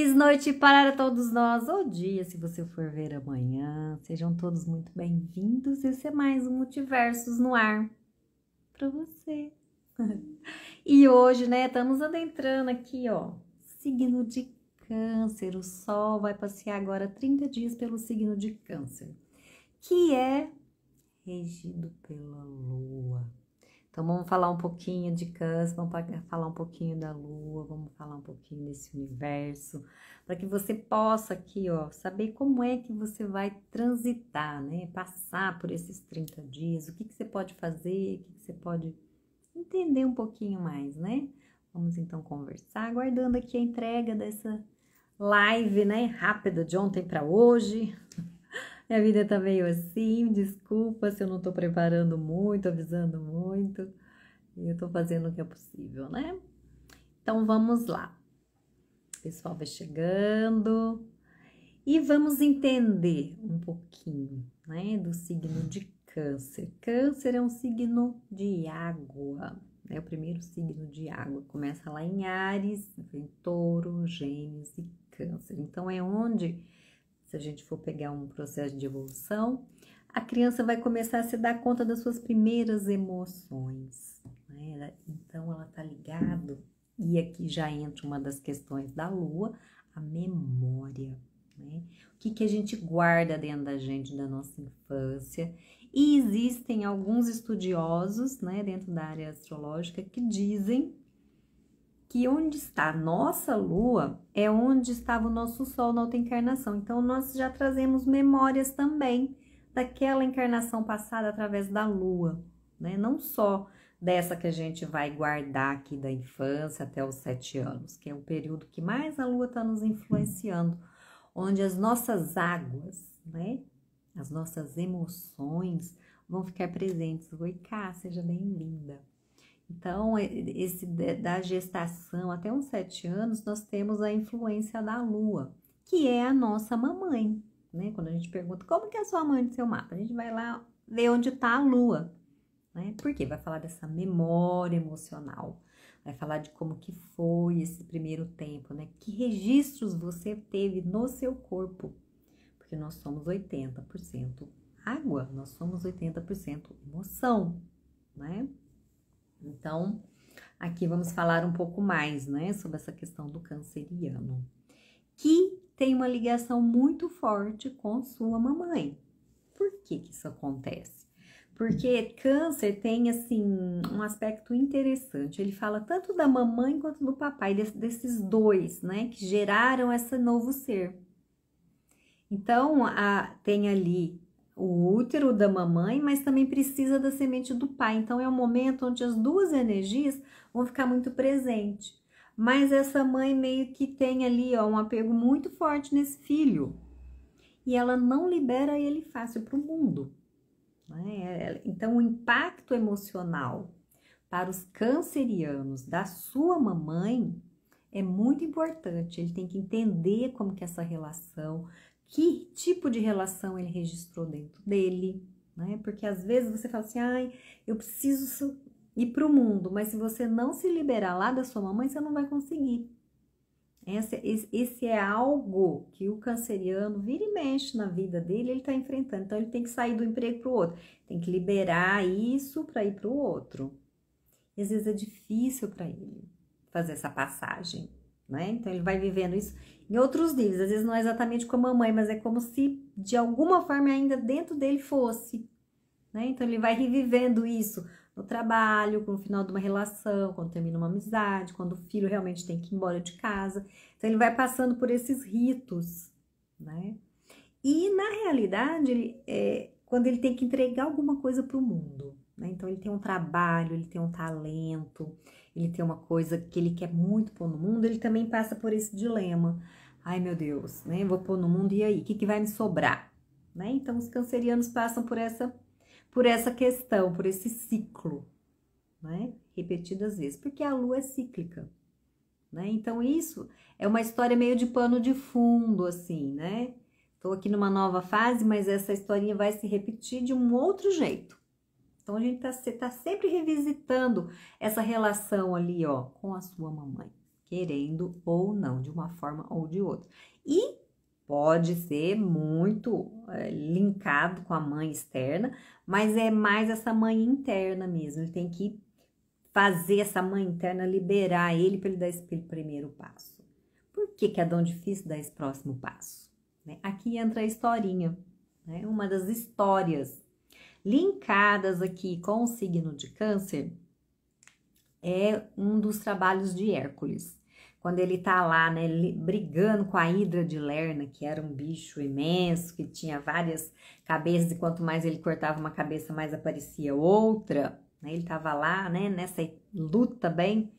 Feliz noite para todos nós, ou dia, se você for ver amanhã. Sejam todos muito bem-vindos. Esse é mais um Multiversos no ar para você. E hoje, né, estamos adentrando aqui, ó, signo de Câncer. O Sol vai passear agora 30 dias pelo signo de Câncer, que é regido pela Lua. Então, vamos falar um pouquinho de Câncer, vamos falar um pouquinho da Lua, vamos falar um pouquinho desse universo, para que você possa aqui, ó, saber como é que você vai transitar, né? Passar por esses 30 dias, o que que você pode fazer, o que que você pode entender um pouquinho mais, né? Vamos então conversar, aguardando aqui a entrega dessa live, né? Rápida, de ontem para hoje. Minha vida tá meio assim, desculpa se eu não tô preparando muito, avisando muito. Eu tô fazendo o que é possível, né? Então vamos lá. O pessoal vai chegando e vamos entender um pouquinho, né, do signo de Câncer. Câncer é um signo de água, é o primeiro signo de água. Começa lá em Áries, vem Touro, Gêmeos e Câncer. Então é onde, se a gente for pegar um processo de evolução, a criança vai começar a se dar conta das suas primeiras emoções, né? Então ela tá ligado, e aqui já entra uma das questões da Lua, a memória, né? O que que a gente guarda dentro da gente, da nossa infância. E existem alguns estudiosos, né, dentro da área astrológica, que dizem que onde está a nossa Lua é onde estava o nosso Sol na outra encarnação. Então, nós já trazemos memórias também daquela encarnação passada através da Lua, né? Não só dessa que a gente vai guardar aqui da infância até os 7 anos, que é o período que mais a Lua está nos influenciando, onde as nossas águas, né? As nossas emoções vão ficar presentes. Oi, Cá, seja bem-vinda. Então, esse da gestação até uns 7 anos, nós temos a influência da Lua, que é a nossa mamãe, né? Quando a gente pergunta como que é a sua mãe no seu mapa, a gente vai lá ver onde está a Lua, né? Porque vai falar dessa memória emocional, vai falar de como que foi esse primeiro tempo, né? Que registros você teve no seu corpo, porque nós somos 80% água, nós somos 80% emoção, né? Então, aqui vamos falar um pouco mais, né, sobre essa questão do canceriano, que tem uma ligação muito forte com sua mamãe. Por que que isso acontece? Porque Câncer tem, assim, um aspecto interessante. Ele fala tanto da mamãe quanto do papai, desses dois, né, que geraram esse novo ser. Então, tem ali o útero da mamãe, mas também precisa da semente do pai. Então, é um momento onde as duas energias vão ficar muito presentes. Mas essa mãe meio que tem ali, ó, um apego muito forte nesse filho. E ela não libera ele fácil para o mundo, né? Então, o impacto emocional para os cancerianos da sua mamãe é muito importante. Ele tem que entender como que é essa relação, que tipo de relação ele registrou dentro dele, né? Porque às vezes você fala assim, ai, eu preciso ir para o mundo, mas se você não se liberar lá da sua mamãe, você não vai conseguir. Esse é algo que o canceriano vira e mexe na vida dele, ele tá enfrentando. Então, ele tem que sair do emprego para o outro, tem que liberar isso para ir para o outro. E às vezes é difícil para ele fazer essa passagem, né? Então, ele vai vivendo isso em outros níveis. Às vezes não é exatamente com a mamãe, mas é como se de alguma forma ainda dentro dele fosse, né? Então, ele vai revivendo isso no trabalho, no final de uma relação, quando termina uma amizade, quando o filho realmente tem que ir embora de casa. Então, ele vai passando por esses ritos, né? E, na realidade, quando ele tem que entregar alguma coisa para o mundo, né? Então, ele tem um trabalho, ele tem um talento, ele tem uma coisa que ele quer muito pôr no mundo, ele também passa por esse dilema. Ai, meu Deus, né? Vou pôr no mundo e aí? O que que vai me sobrar? Né? Então, os cancerianos passam por essa questão, por esse ciclo, né? Repetidas vezes, porque a Lua é cíclica, né? Então, isso é uma história meio de pano de fundo, assim, né? Tô aqui numa nova fase, mas essa historinha vai se repetir de um outro jeito. Então, a gente tá sempre revisitando essa relação ali, ó, com a sua mamãe, querendo ou não, de uma forma ou de outra. E pode ser muito linkado com a mãe externa, mas é mais essa mãe interna mesmo. Ele tem que fazer essa mãe interna liberar ele para ele dar esse primeiro passo. Por que que é tão difícil dar esse próximo passo? Né? Aqui entra a historinha, né? Uma das histórias linkadas aqui com o signo de Câncer é um dos trabalhos de Hércules. Quando ele tá lá, né, brigando com a Hidra de Lerna, que era um bicho imenso, que tinha várias cabeças, e quanto mais ele cortava uma cabeça, mais aparecia outra, né? Ele tava lá, né, nessa luta bem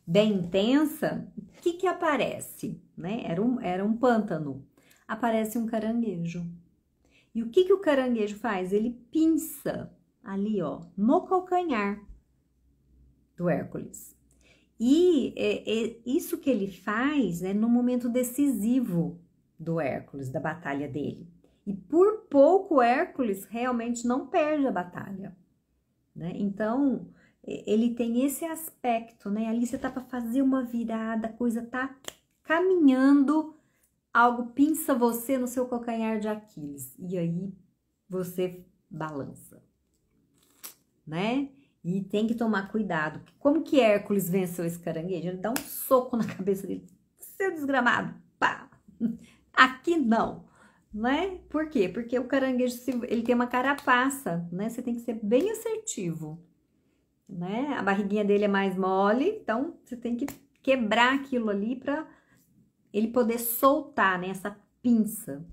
intensa. O que que aparece? Né? Era um pântano. Aparece um caranguejo. E o que que o caranguejo faz? Ele pinça ali, ó, no calcanhar do Hércules. E isso que ele faz é no momento decisivo do Hércules, da batalha dele. E por pouco Hércules realmente não perde a batalha, né? Então, ele tem esse aspecto, né? Ali você tá para fazer uma virada, a coisa tá caminhando, algo pinça você no seu calcanhar de Aquiles. E aí você balança, né? E tem que tomar cuidado. Como que Hércules venceu esse caranguejo? Ele dá um soco na cabeça dele. Seu desgramado, pá! Aqui não, né? Por quê? Porque o caranguejo, ele tem uma carapaça, né? Você tem que ser bem assertivo, né? A barriguinha dele é mais mole, então você tem que quebrar aquilo ali para ele poder soltar, né? Essa pinça.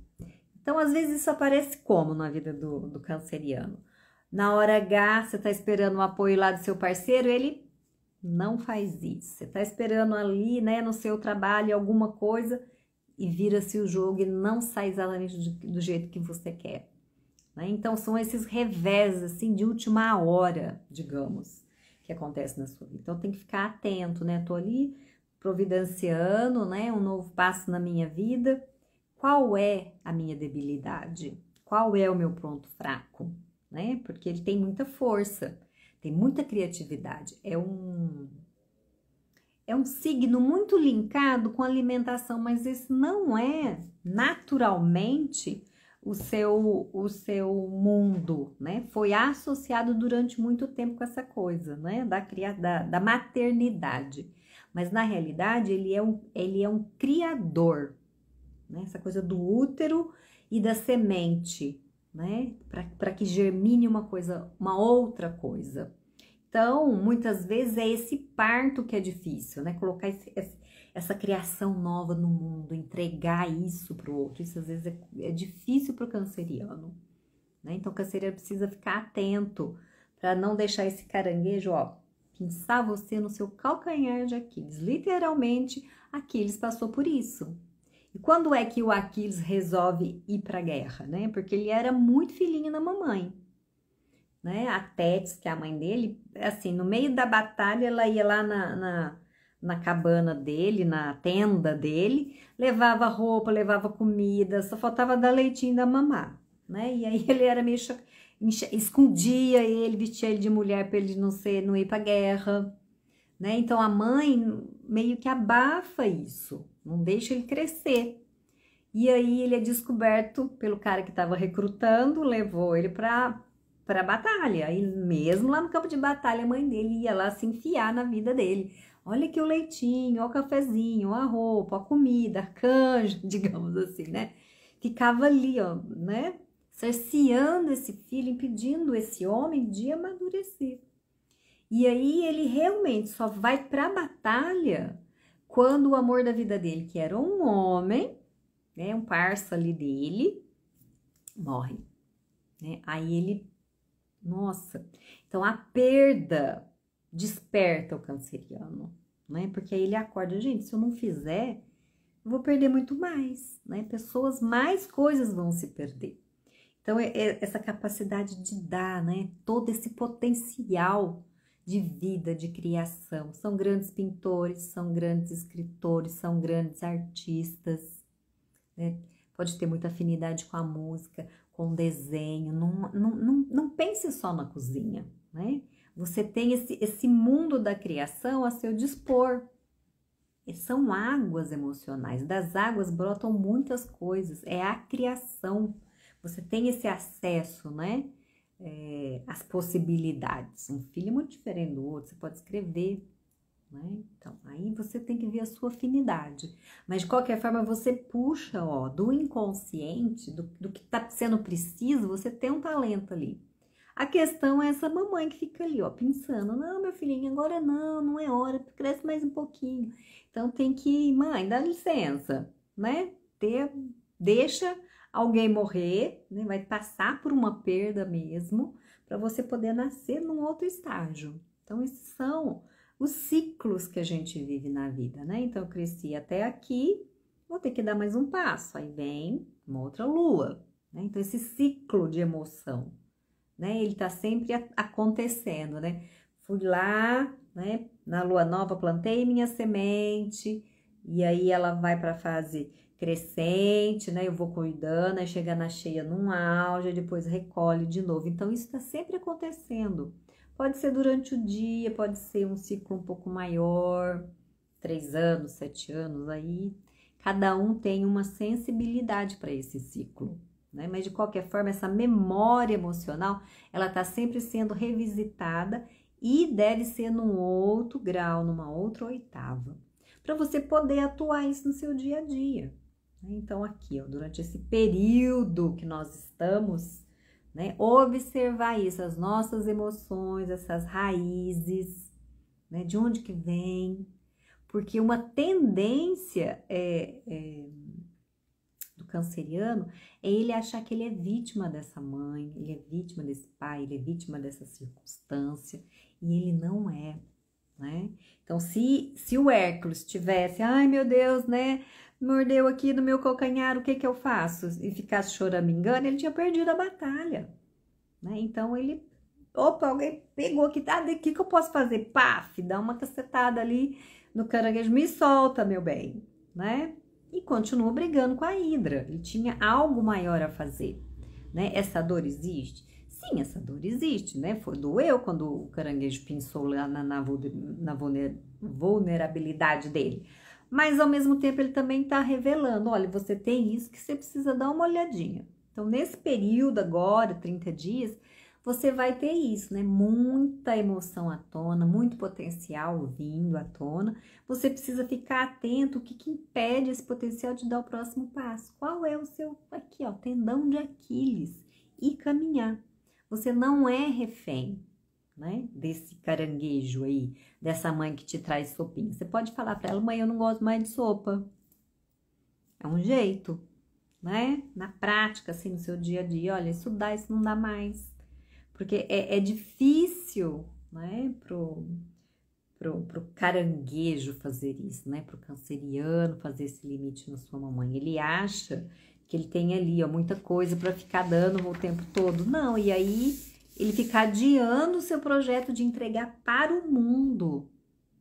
Então, às vezes, isso aparece como na vida do canceriano? Na hora H, você tá esperando o apoio lá do seu parceiro, ele não faz isso. Você tá esperando ali, né, no seu trabalho alguma coisa e vira-se o jogo e não sai exatamente do jeito que você quer, né? Então, são esses revés, assim, de última hora, digamos, que acontece na sua vida. Então, tem que ficar atento, né? Tô ali providenciando, né, um novo passo na minha vida. Qual é a minha debilidade? Qual é o meu ponto fraco? Né? Porque ele tem muita força, tem muita criatividade. É um signo muito linkado com alimentação, mas esse não é naturalmente o seu mundo, né? Foi associado durante muito tempo com essa coisa, né? Da maternidade. Mas na realidade ele é um criador, né? Essa coisa do útero e da semente, né? Para que germine uma outra coisa. Então, muitas vezes é esse parto que é difícil, né? Colocar essa criação nova no mundo, entregar isso para o outro. Isso às vezes é difícil para o canceriano, né? Então, o canceriano precisa ficar atento para não deixar esse caranguejo, ó, pinçar você no seu calcanhar de Aquiles. Literalmente, Aquiles passou por isso. E quando é que o Aquiles resolve ir para a guerra, né? Porque ele era muito filhinho da mamãe, né? A Tétis, que é a mãe dele, assim, no meio da batalha, ela ia lá na cabana dele, na tenda dele, levava roupa, levava comida, só faltava dar leitinho da mamar, né? E aí ele era meio escondia ele, vestia ele de mulher para ele não ir para a guerra, né? Então a mãe meio que abafa isso, não deixa ele crescer. E aí ele é descoberto pelo cara que estava recrutando, levou ele para batalha. E mesmo lá no campo de batalha, a mãe dele ia lá se enfiar na vida dele. Olha aqui o leitinho, ó o cafezinho, a roupa, a comida, a canja, digamos assim, né? Ficava ali, ó, né? Cerceando esse filho, impedindo esse homem de amadurecer. E aí ele realmente só vai para a batalha quando o amor da vida dele, que era um homem, né, um parça ali dele, morre, né? Aí ele, nossa, então a perda desperta o canceriano, né? Porque aí ele acorda, gente, se eu não fizer, eu vou perder muito mais, né? Mais coisas vão se perder. Então, essa capacidade de dar, né? Todo esse potencial de vida, de criação. São grandes pintores, são grandes escritores, são grandes artistas, né? Pode ter muita afinidade com a música, com o desenho. Não pense só na cozinha, né? Você tem esse mundo da criação a seu dispor. São águas emocionais. Das águas brotam muitas coisas. É a criação. Você tem esse acesso, né? As possibilidades. Um filho é muito diferente do outro, você pode escrever, né? Então, aí você tem que ver a sua afinidade. Mas, de qualquer forma, você puxa, ó, do inconsciente, do que está sendo preciso, você tem um talento ali. A questão é essa mamãe que fica ali, ó, pensando, não, meu filhinho, agora não é hora, cresce mais um pouquinho. Então, tem que, mãe, dá licença, né? Deixa alguém morrer, né? Vai passar por uma perda mesmo, para você poder nascer num outro estágio. Então, esses são os ciclos que a gente vive na vida, né? Então, eu cresci até aqui, vou ter que dar mais um passo, aí vem uma outra lua, né? Então, esse ciclo de emoção, né? Ele tá sempre acontecendo, né? Fui lá, né? Na lua nova, plantei minha semente, e aí ela vai para a fase crescente, né? Eu vou cuidando, aí chega na cheia num auge, depois recolhe de novo. Então, isso está sempre acontecendo. Pode ser durante o dia, pode ser um ciclo um pouco maior, 3 anos, 7 anos, aí cada um tem uma sensibilidade para esse ciclo, né? Mas de qualquer forma, essa memória emocional, ela está sempre sendo revisitada e deve ser num outro grau, numa outra oitava, para você poder atuar isso no seu dia a dia. Então, aqui, ó, durante esse período que nós estamos, né, observar isso, as nossas emoções, essas raízes, né, de onde que vem, porque uma tendência do canceriano é ele achar que ele é vítima dessa mãe, ele é vítima desse pai, ele é vítima dessa circunstância, e ele não é, né? Então, se o Hércules tivesse, ai meu Deus, né, mordeu aqui no meu calcanhar, o que que eu faço? E ficasse choramingando, ele tinha perdido a batalha, né? Então, ele, opa, alguém pegou aqui, tá, o que que eu posso fazer? Paf, dá uma cacetada ali no caranguejo, me solta, meu bem, né? E continua brigando com a Hidra, ele tinha algo maior a fazer, né? Essa dor existe? Sim, essa dor existe, né? Doeu quando o caranguejo pinçou lá na vulnerabilidade dele. Mas, ao mesmo tempo, ele também está revelando, olha, você tem isso que você precisa dar uma olhadinha. Então, nesse período agora, 30 dias, você vai ter isso, né? Muita emoção à tona, muito potencial vindo à tona. Você precisa ficar atento o que impede esse potencial de dar o próximo passo. Qual é o seu, aqui, ó, tendão de Aquiles, e caminhar. Você não é refém, né, desse caranguejo aí, dessa mãe que te traz sopinha. Você pode falar para ela, mãe, eu não gosto mais de sopa. É um jeito, né? Na prática, assim, no seu dia a dia, olha, isso dá, isso não dá mais. Porque é difícil, né, pro caranguejo fazer isso, né, pro canceriano fazer esse limite na sua mamãe. Ele acha que ele tem ali, ó, muita coisa para ficar dando o tempo todo. Não, e aí ele fica adiando o seu projeto de entregar para o mundo,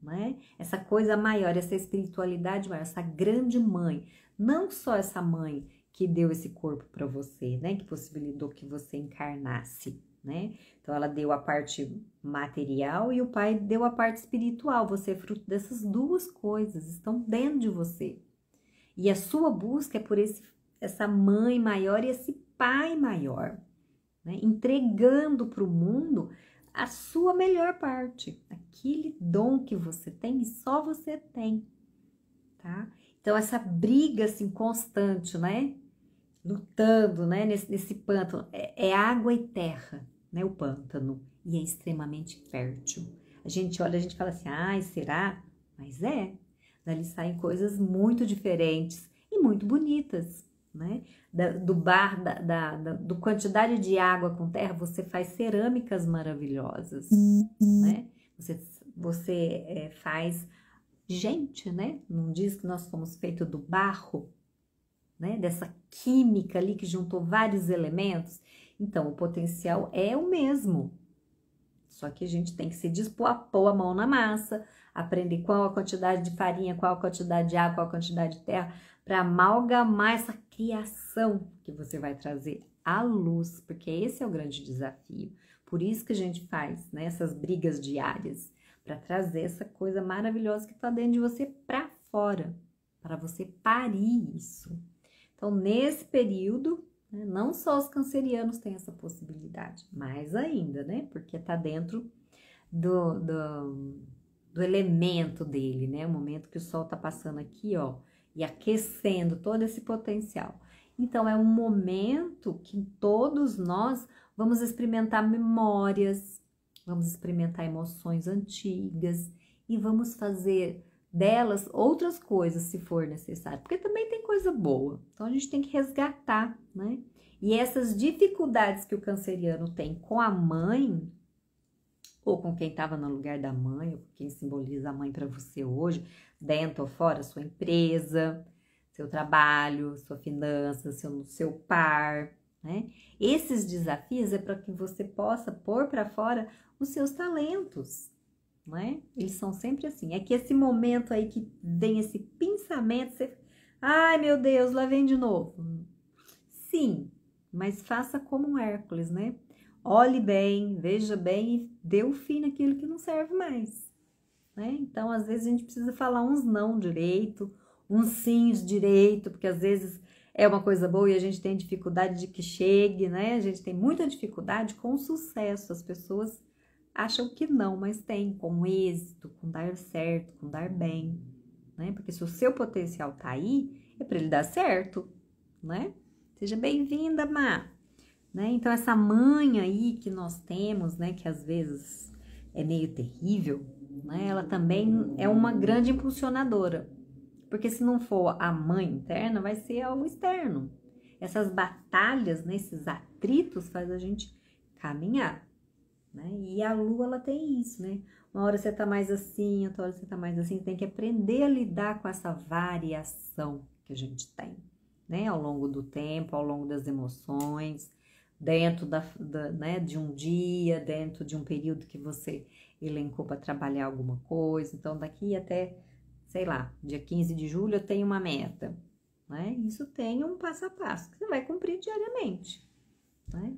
né? Essa coisa maior, essa espiritualidade maior, essa grande mãe. Não só essa mãe que deu esse corpo para você, né? Que possibilitou que você encarnasse, né? Então, ela deu a parte material e o pai deu a parte espiritual. Você é fruto dessas duas coisas, estão dentro de você. E a sua busca é por essa mãe maior e esse pai maior, né? Entregando para o mundo a sua melhor parte, aquele dom que você tem e só você tem, tá? Então, essa briga, assim, constante, né? Lutando, né? Nesse pântano, é água e terra, né? O pântano, e é extremamente fértil. A gente olha, a gente fala assim, ai, será? Mas é, dali saem coisas muito diferentes e muito bonitas, né? Do quantidade de água com terra, você faz cerâmicas maravilhosas, né? Você faz gente, né? Não diz que nós somos feitos do barro, né? Dessa química ali que juntou vários elementos. Então, o potencial é o mesmo. Só que a gente tem que se dispor a pôr a mão na massa, aprender qual a quantidade de farinha, qual a quantidade de água, qual a quantidade de terra, para amalgamar essa criação que você vai trazer à luz, porque esse é o grande desafio. Por isso que a gente faz, né, essas brigas diárias, para trazer essa coisa maravilhosa que está dentro de você para fora, para você parir isso. Então, nesse período, né, não só os cancerianos têm essa possibilidade, mais ainda, né? Porque tá dentro do elemento dele, né? O momento que o sol tá passando aqui, ó, e aquecendo todo esse potencial. Então, é um momento que todos nós vamos experimentar memórias, vamos experimentar emoções antigas e vamos fazer delas outras coisas, se for necessário, porque também tem coisa boa. Então, a gente tem que resgatar, né? E essas dificuldades que o canceriano tem com a mãe, ou com quem estava no lugar da mãe, ou com quem simboliza a mãe para você hoje, dentro ou fora, sua empresa, seu trabalho, sua finança, seu par, né? Esses desafios é para que você possa pôr para fora os seus talentos, né? Eles são sempre assim. É que esse momento aí que vem esse pensamento, você... Ai, meu Deus, lá vem de novo. Sim, mas faça como um Hércules, né? Olhe bem, veja bem e dê o fim naquilo que não serve mais, né? Então, às vezes, a gente precisa falar uns não direito, uns sims direito, porque às vezes é uma coisa boa e a gente tem dificuldade de que chegue, né? A gente tem muita dificuldade com o sucesso. As pessoas acham que não, mas tem, com êxito, com dar certo, com dar bem, né? Porque se o seu potencial tá aí, é para ele dar certo, né? Seja bem-vinda, Má! Né? Então, essa manha aí que nós temos, né, que às vezes é meio terrível, né, ela também é uma grande impulsionadora. Porque se não for a mãe interna, vai ser algo externo. Essas batalhas, né, esses atritos faz a gente caminhar, né? E a lua, ela tem isso, né? Uma hora você tá mais assim, outra hora você tá mais assim. Tem que aprender a lidar com essa variação que a gente tem, né? Ao longo do tempo, ao longo das emoções, dentro né, de um dia, dentro de um período que você elencou para trabalhar alguma coisa. Então, daqui até, sei lá, dia 15 de julho eu tenho uma meta, né? Isso tem um passo a passo que você vai cumprir diariamente, né?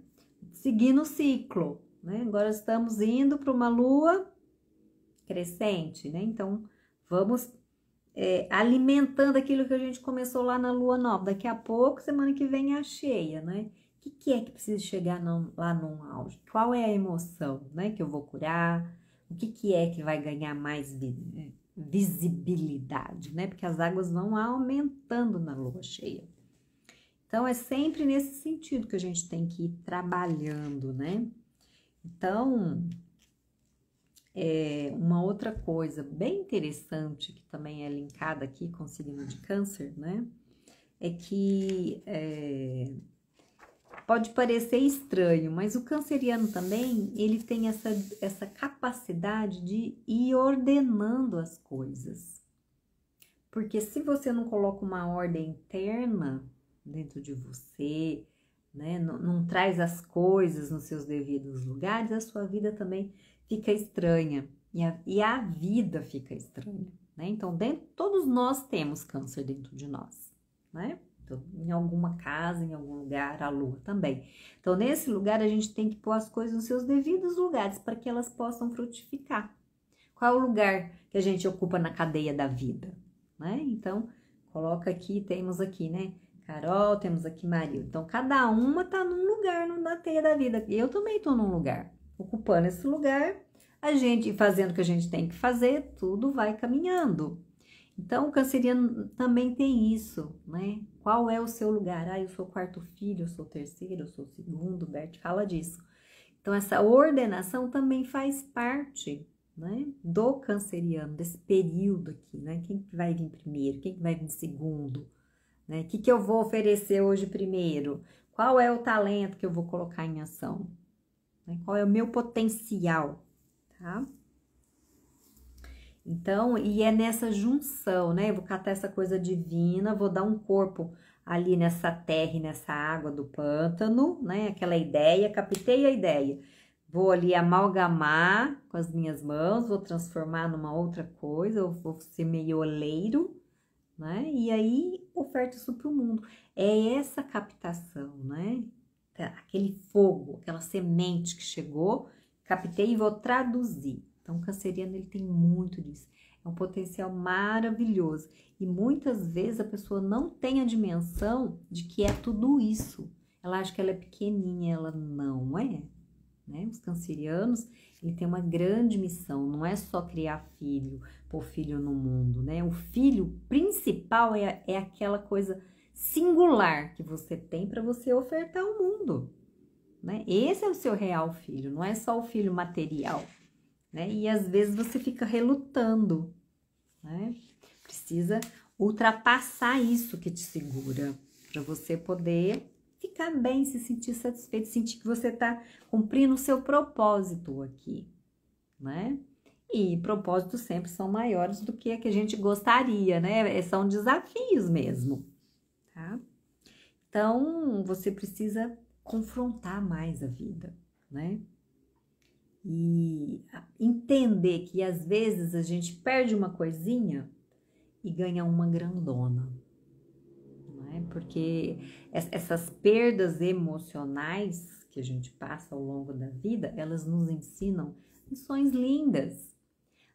Seguindo o ciclo, né? Agora estamos indo para uma lua crescente, né? Então, vamos alimentando aquilo que a gente começou lá na lua nova. Daqui a pouco, semana que vem é a cheia, né? O que é que precisa chegar lá num auge? Qual é a emoção, né, que eu vou curar? O que é que vai ganhar mais visibilidade, né? Porque as águas vão aumentando na lua cheia. Então, é sempre nesse sentido que a gente tem que ir trabalhando, né? Então, uma outra coisa bem interessante, que também é linkada aqui com o signo de Câncer, né? É que pode parecer estranho, mas o canceriano também, ele tem essa capacidade de ir ordenando as coisas. Porque se você não coloca uma ordem interna dentro de você, né, não traz as coisas nos seus devidos lugares, a sua vida também fica estranha. E a vida fica estranha, né? Então, todos nós temos câncer dentro de nós, né? Então, em alguma casa, em algum lugar, a lua também. Então, nesse lugar, a gente tem que pôr as coisas nos seus devidos lugares para que elas possam frutificar. Qual é o lugar que a gente ocupa na cadeia da vida, né? Então, coloca aqui, temos aqui, né? Carol, temos aqui Maria. Então, cada uma tá num lugar na teia da vida. Eu também tô num lugar. Ocupando esse lugar, a gente fazendo o que a gente tem que fazer, tudo vai caminhando. Então, o canceriano também tem isso, né? Qual é o seu lugar? Ah, eu sou o quarto filho, eu sou o terceiro, eu sou o segundo, o Bert fala disso. Então, essa ordenação também faz parte, né, do canceriano, desse período aqui, né? Quem que vai vir primeiro? Quem que vai vir segundo? Né? O que eu vou oferecer hoje primeiro? Qual é o talento que eu vou colocar em ação? Né? Qual é o meu potencial? Tá? Então, e é nessa junção, né? Eu vou catar essa coisa divina, vou dar um corpo ali nessa terra e nessa água do pântano, né? Aquela ideia, captei a ideia. Vou ali amalgamar com as minhas mãos, vou transformar numa outra coisa, eu vou ser meio oleiro, né? E aí, oferta isso para o mundo. É essa captação, né? Aquele fogo, aquela semente que chegou, captei e vou traduzir. Então, o canceriano, ele tem muito disso. É um potencial maravilhoso. E muitas vezes a pessoa não tem a dimensão de que é tudo isso. Ela acha que ela é pequenininha, ela não é. Né? Os cancerianos, ele tem uma grande missão, não é só criar filho, pôr filho no mundo, né? O filho principal é aquela coisa singular que você tem para você ofertar ao mundo, né? Esse é o seu real filho, não é só o filho material, né? E às vezes você fica relutando, né? Precisa ultrapassar isso que te segura, para você poder ficar bem, se sentir satisfeito, sentir que você está cumprindo o seu propósito aqui, né? E propósitos sempre são maiores do que a que a gente gostaria, né? São desafios mesmo, tá? Então, você precisa confrontar mais a vida, né? E entender que às vezes a gente perde uma coisinha e ganha uma grandona. Porque essas perdas emocionais que a gente passa ao longo da vida, elas nos ensinam lições lindas,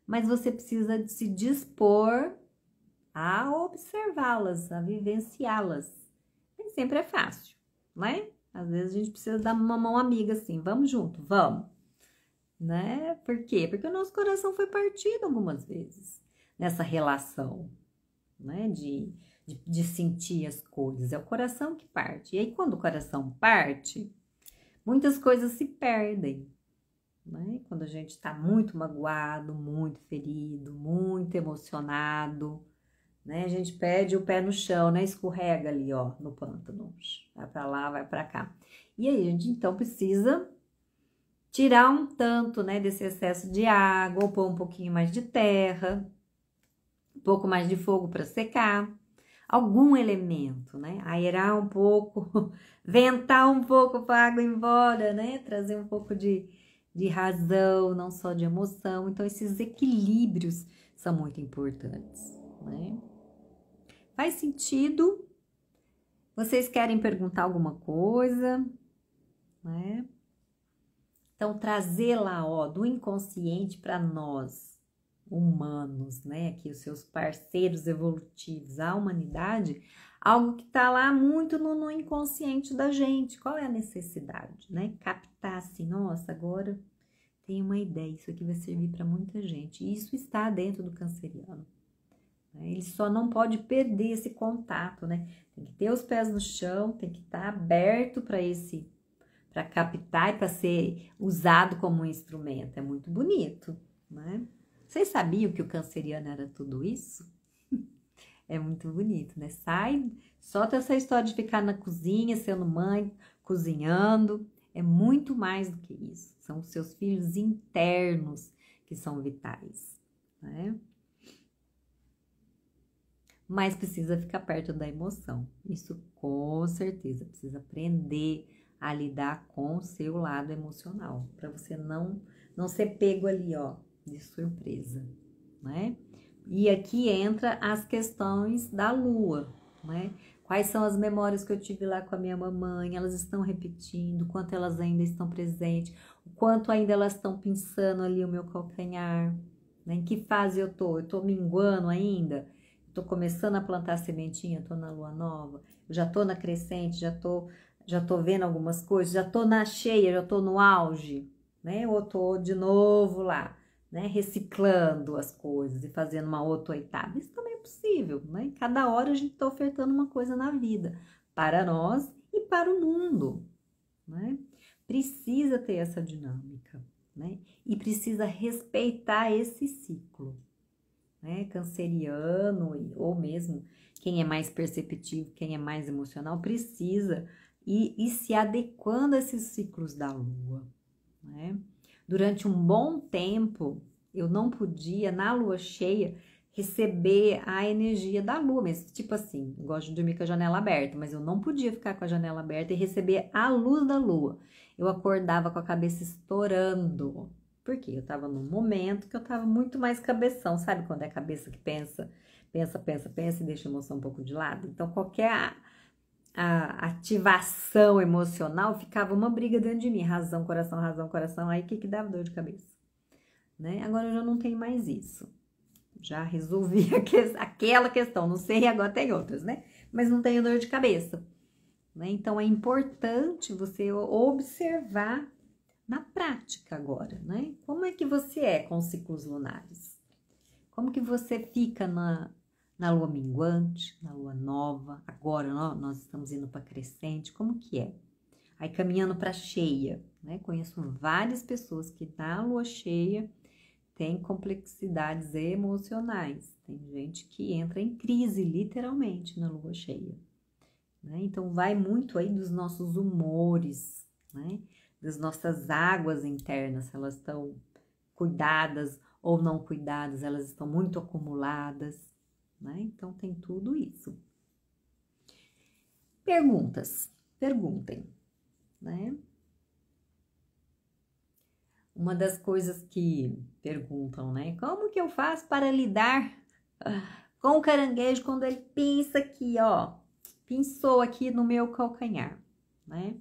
mas você precisa se dispor a observá-las, a vivenciá-las. Nem sempre é fácil, né? Às vezes a gente precisa dar uma mão amiga assim, vamos junto, vamos, né? Por quê? Porque o nosso coração foi partido algumas vezes nessa relação, né? De sentir as coisas, é o coração que parte. E aí, quando o coração parte, muitas coisas se perdem, né? Quando a gente está muito magoado, muito ferido, muito emocionado, né? A gente perde o pé no chão, né? Escorrega ali, ó, no pântano. Vai para lá, vai para cá. E aí, a gente então precisa tirar um tanto, né, desse excesso de água, ou pôr um pouquinho mais de terra, um pouco mais de fogo para secar. Algum elemento, né? Aerar um pouco, ventar um pouco para a água ir embora, né? Trazer um pouco de razão, não só de emoção. Então, esses equilíbrios são muito importantes, né? Faz sentido? Vocês querem perguntar alguma coisa, né? Então, trazer lá, ó, do inconsciente para nós, humanos, né, aqui os seus parceiros evolutivos, a humanidade, algo que tá lá muito no inconsciente da gente. Qual é a necessidade, né? Captar assim, nossa, agora tem uma ideia, isso aqui vai servir para muita gente. E isso está dentro do canceriano, né? Ele só não pode perder esse contato, né? Tem que ter os pés no chão, tem que estar aberto para captar e para ser usado como um instrumento. É muito bonito, né? Vocês sabiam que o canceriano era tudo isso? É muito bonito, né? Sai, solta essa história de ficar na cozinha, sendo mãe, cozinhando. É muito mais do que isso. São os seus filhos internos que são vitais, né? Mas precisa ficar perto da emoção. Isso com certeza. Precisa aprender a lidar com o seu lado emocional. Para você não ser pego ali, ó, de surpresa, né? E aqui entra as questões da lua, né? Quais são as memórias que eu tive lá com a minha mamãe? Elas estão repetindo, o quanto elas ainda estão presentes, o quanto ainda elas estão pinçando ali o meu calcanhar, né? Em que fase eu tô? Eu tô minguando ainda? Eu tô começando a plantar sementinha, tô na lua nova, eu já tô na crescente, já tô vendo algumas coisas, já tô na cheia, já tô no auge, né? Ou tô de novo lá, né, reciclando as coisas e fazendo uma outra oitava. Isso também é possível, né? Cada hora a gente está ofertando uma coisa na vida, para nós e para o mundo, né? Precisa ter essa dinâmica, né? E precisa respeitar esse ciclo, né? Canceriano, ou mesmo quem é mais perceptivo, quem é mais emocional, precisa ir se adequando a esses ciclos da lua, né? Durante um bom tempo, eu não podia, na lua cheia, receber a energia da lua. Mas, tipo assim, eu gosto de dormir com a janela aberta, mas eu não podia ficar com a janela aberta e receber a luz da lua. Eu acordava com a cabeça estourando. Por quê? Eu tava num momento que eu tava muito mais cabeção. Sabe quando é a cabeça que pensa e deixa a emoção um pouco de lado? Então, qualquer a ativação emocional, ficava uma briga dentro de mim, razão, coração, aí o que dava dor de cabeça, né? Agora eu já não tenho mais isso, já resolvi aquela questão, não sei, agora tem outras, né? Mas não tenho dor de cabeça, né? Então, é importante você observar na prática agora, né? Como é que você é com os ciclos lunares? Como que você fica na lua minguante, na lua nova? Agora nós estamos indo para crescente, como que é? Aí caminhando para cheia, né? Conheço várias pessoas que na lua cheia tem complexidades emocionais. Tem gente que entra em crise, literalmente, na lua cheia, né? Então, vai muito aí dos nossos humores, né? Das nossas águas internas, se elas estão cuidadas ou não cuidadas, elas estão muito acumuladas, né? Então, tem tudo isso. Perguntem, né? Uma das coisas que perguntam, né? Como que eu faço para lidar com o caranguejo quando ele pinça aqui, ó? Pinçou aqui no meu calcanhar, né?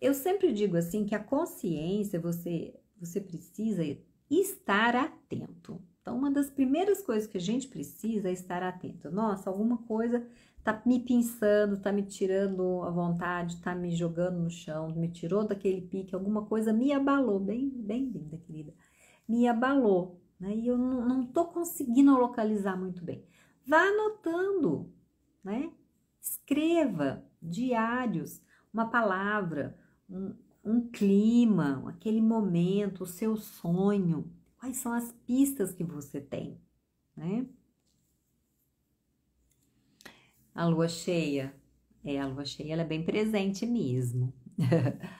Eu sempre digo assim que a consciência, você precisa estar atento. Então, uma das primeiras coisas que a gente precisa é estar atento. Nossa, alguma coisa tá me pinçando, tá me tirando a vontade, tá me jogando no chão, me tirou daquele pique, alguma coisa me abalou, bem linda, querida, me abalou, né? E eu não tô conseguindo localizar muito bem. Vá anotando, né? Escreva diários, uma palavra, um clima, aquele momento, o seu sonho, quais são as pistas que você tem, né? A lua cheia, ela é bem presente mesmo,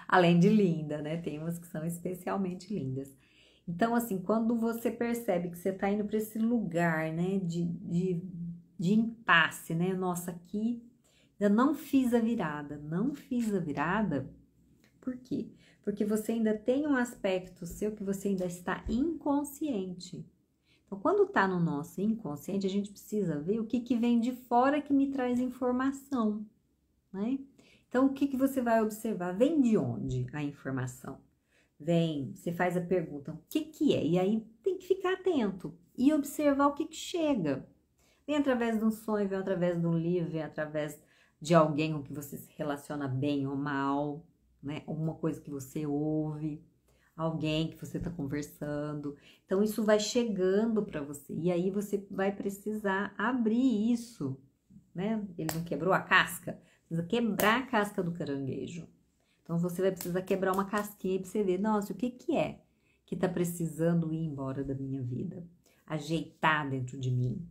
além de linda, né? Tem umas que são especialmente lindas. Então, assim, quando você percebe que você tá indo para esse lugar, né, de impasse, né? Nossa, aqui ainda não fiz a virada, por quê? Porque você ainda tem um aspecto seu que você ainda está inconsciente. Então, quando tá no nosso inconsciente, a gente precisa ver o que vem de fora que me traz informação, né? Então, o que você vai observar? Vem de onde a informação? Vem, você faz a pergunta, o que é? E aí tem que ficar atento e observar o que chega. Vem através de um sonho, vem através de um livro, vem através de alguém com que você se relaciona bem ou mal, né? Alguma coisa que você ouve, alguém que você está conversando. Então, isso vai chegando para você. E aí você vai precisar abrir isso, né? Ele não quebrou a casca? Precisa quebrar a casca do caranguejo. Então, você vai precisar quebrar uma casquinha para você ver, nossa, o que é que está precisando ir embora da minha vida? Ajeitar dentro de mim,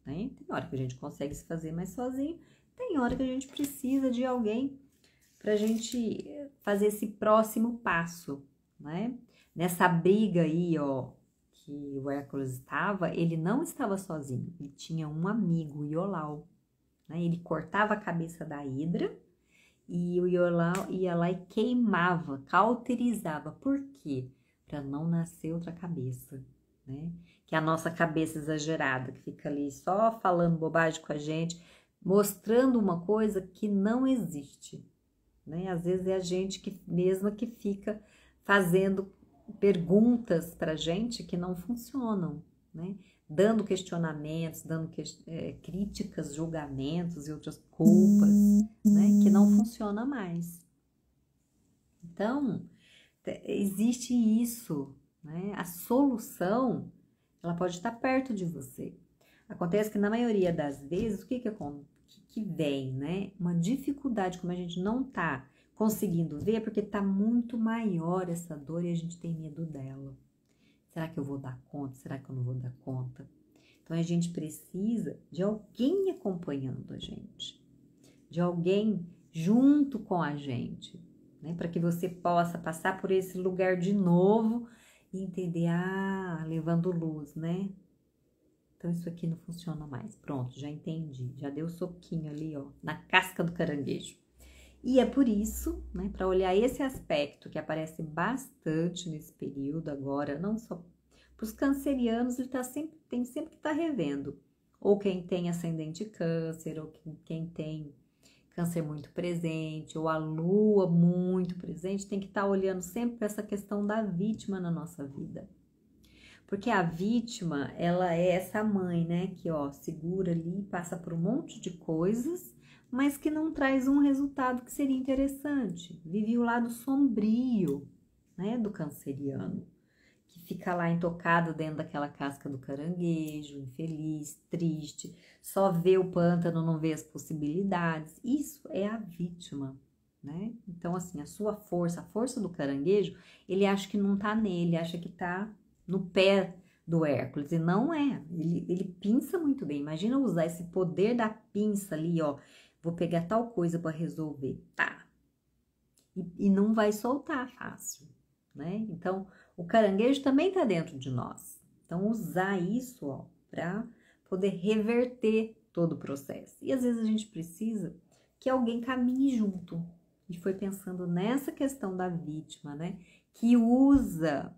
né? Tem hora que a gente consegue se fazer mais sozinho, tem hora que a gente precisa de alguém para a gente fazer esse próximo passo, né? Nessa briga aí, ó, que o Hércules estava, ele não estava sozinho, ele tinha um amigo, o Iolau, né? Ele cortava a cabeça da Hidra e o Iolau ia lá e queimava, cauterizava. Por quê? Para não nascer outra cabeça, né? Que é a nossa cabeça exagerada, que fica ali só falando bobagem com a gente, mostrando uma coisa que não existe, né? Às vezes é a gente que mesma que fica fazendo perguntas pra gente que não funcionam, né? Dando questionamentos, dando críticas, julgamentos e outras culpas, né? Que não funciona mais. Então, existe isso, né? A solução, ela pode estar perto de você. Acontece que na maioria das vezes, o que vem, né? Uma dificuldade, como a gente não tá conseguindo ver, porque tá muito maior essa dor e a gente tem medo dela. Será que eu vou dar conta? Será que eu não vou dar conta? Então, a gente precisa de alguém acompanhando a gente, de alguém junto com a gente, né? Para que você possa passar por esse lugar de novo e entender, levando luz, né? Então, isso aqui não funciona mais. Pronto, já entendi. Já deu soquinho ali, ó, na casca do caranguejo. E é por isso, né, para olhar esse aspecto que aparece bastante nesse período agora, não só para os cancerianos, ele tem sempre que estar revendo. Ou quem tem ascendente câncer, ou quem tem câncer muito presente, ou a lua muito presente, tem que estar olhando sempre para essa questão da vítima na nossa vida. Porque a vítima, ela é essa mãe, né, que ó, segura ali, passa por um monte de coisas, mas que não traz um resultado que seria interessante. Vive o lado sombrio, né, do canceriano, que fica lá intocado dentro daquela casca do caranguejo, infeliz, triste, só vê o pântano, não vê as possibilidades. Isso é a vítima, né? Então, assim, a força do caranguejo, ele acha que não tá nele, acha que tá no pé do Hércules, e não é. Ele pinça muito bem. Imagina usar esse poder da pinça ali, ó. Vou pegar tal coisa para resolver, tá? E não vai soltar fácil, né? Então, o caranguejo também está dentro de nós. Então, usar isso, ó, para poder reverter todo o processo. E às vezes a gente precisa que alguém caminhe junto. E foi pensando nessa questão da vítima, né? Que usa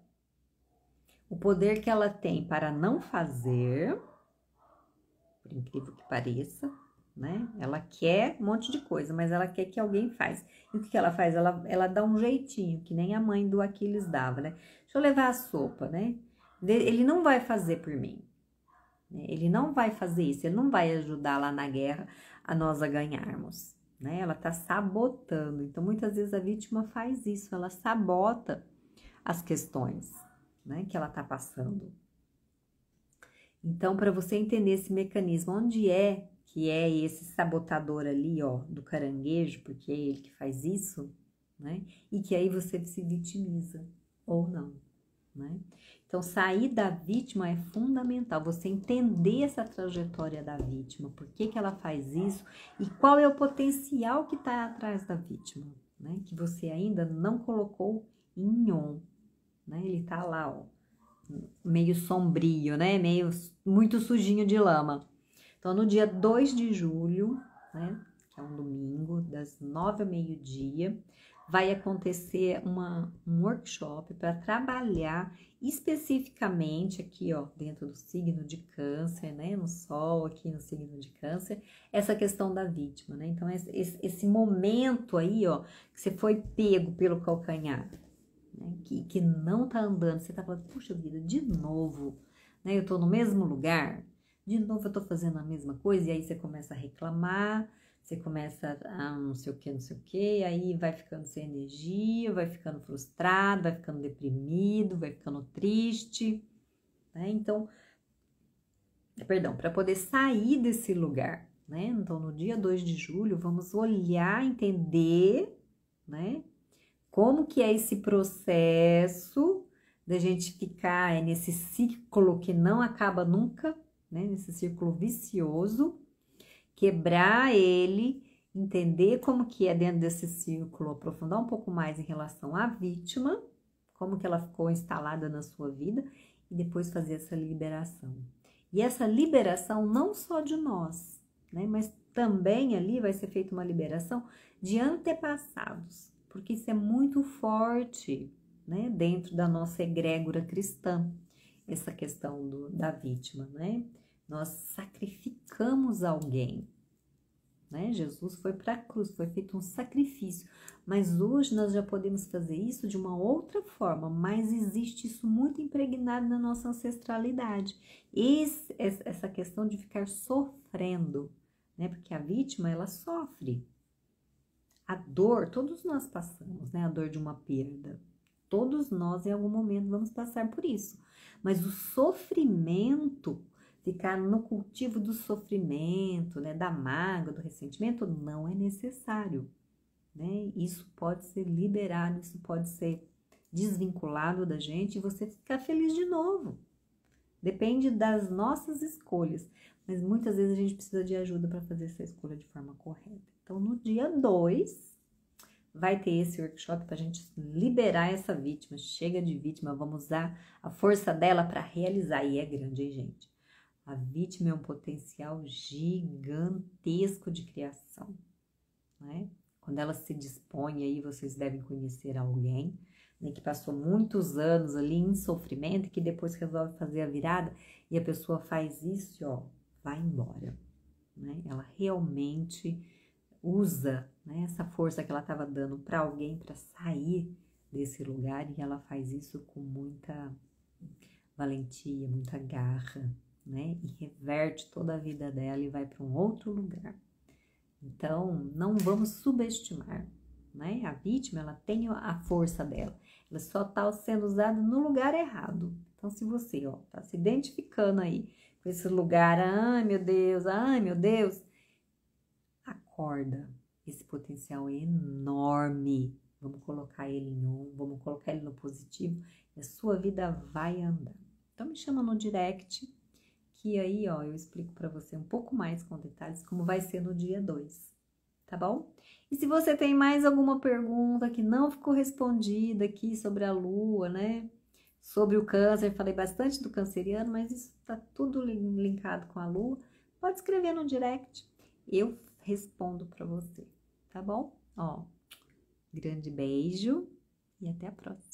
o poder que ela tem para não fazer, por incrível que pareça, né? Ela quer um monte de coisa, mas ela quer que alguém faz. E o que ela faz? Ela dá um jeitinho, que nem a mãe do Aquiles dava, né? Deixa eu levar a sopa, né? Ele não vai fazer por mim. Né? Ele não vai fazer isso, ele não vai ajudar lá na guerra a nós a ganharmos, né? Ela tá sabotando. Então, muitas vezes a vítima faz isso, ela sabota as questões, né, que ela tá passando. Então, para você entender esse mecanismo, onde é que é esse sabotador ali, ó, do caranguejo, porque é ele que faz isso, né? E que aí você se vitimiza ou não, né? Então, sair da vítima é fundamental, você entender essa trajetória da vítima, por que que ela faz isso e qual é o potencial que está atrás da vítima, né? Que você ainda não colocou em on, né? Ele tá lá, ó, meio sombrio, né? Meio muito sujinho de lama. Então, no dia 2 de julho, né? Que é um domingo, das 9 ao meio-dia, vai acontecer um workshop para trabalhar especificamente aqui, ó, dentro do signo de Câncer, né? No Sol, aqui no signo de Câncer, essa questão da vítima, né? Então, esse momento aí, ó, que você foi pego pelo calcanhar, né, que não tá andando, você tá falando, puxa vida, de novo, né, eu tô no mesmo lugar, de novo eu tô fazendo a mesma coisa, e aí você começa a reclamar, você começa a não sei o que, aí vai ficando sem energia, vai ficando frustrado, vai ficando deprimido, vai ficando triste, né, então, perdão, para poder sair desse lugar, né, então no dia 2 de julho, vamos olhar, entender, né, como que é esse processo da gente ficar nesse ciclo que não acaba nunca, né? Nesse círculo vicioso, quebrar ele, entender como que é dentro desse círculo, aprofundar um pouco mais em relação à vítima, como que ela ficou instalada na sua vida e depois fazer essa liberação. E essa liberação não só de nós, né? Mas também ali vai ser feita uma liberação de antepassados, porque isso é muito forte, né, dentro da nossa egrégora cristã, essa questão da vítima, né? Nós sacrificamos alguém, né? Jesus foi para a cruz, foi feito um sacrifício, mas hoje nós já podemos fazer isso de uma outra forma, mas existe isso muito impregnado na nossa ancestralidade. Essa questão de ficar sofrendo, né? Porque a vítima, ela sofre. A dor, todos nós passamos, né? A dor de uma perda. Todos nós, em algum momento, vamos passar por isso. Mas o sofrimento, ficar no cultivo do sofrimento, né? Da mágoa, do ressentimento, não é necessário, né? Isso pode ser liberado, isso pode ser desvinculado da gente e você ficar feliz de novo. Depende das nossas escolhas. Mas muitas vezes a gente precisa de ajuda para fazer essa escolha de forma correta. Então, no dia 2, vai ter esse workshop para a gente liberar essa vítima. Chega de vítima, vamos usar a força dela para realizar. E é grande, hein, gente? A vítima é um potencial gigantesco de criação, né? Quando ela se dispõe, aí vocês devem conhecer alguém, né, que passou muitos anos ali em sofrimento e que depois resolve fazer a virada e a pessoa faz isso e, ó, vai embora, né? Ela realmente usa, né, essa força que ela estava dando para alguém para sair desse lugar e ela faz isso com valentia, muita garra, né? E reverte toda a vida dela e vai para um outro lugar. Então, não vamos subestimar, né? A vítima, ela tem a força dela, ela só está sendo usada no lugar errado. Então, se você, ó, tá se identificando aí com esse lugar, ai meu Deus, acorda, esse potencial é enorme. Vamos colocar ele em um, vamos colocar ele no positivo e a sua vida vai andar. Então, me chama no direct, que aí, ó, eu explico para você um pouco mais com detalhes como vai ser no dia 2, tá bom? E se você tem mais alguma pergunta que não ficou respondida aqui sobre a lua, né? Sobre o câncer, falei bastante do canceriano, mas isso tá tudo linkado com a lua. Pode escrever no direct, eu respondo para você, tá bom? Ó, grande beijo e até a próxima.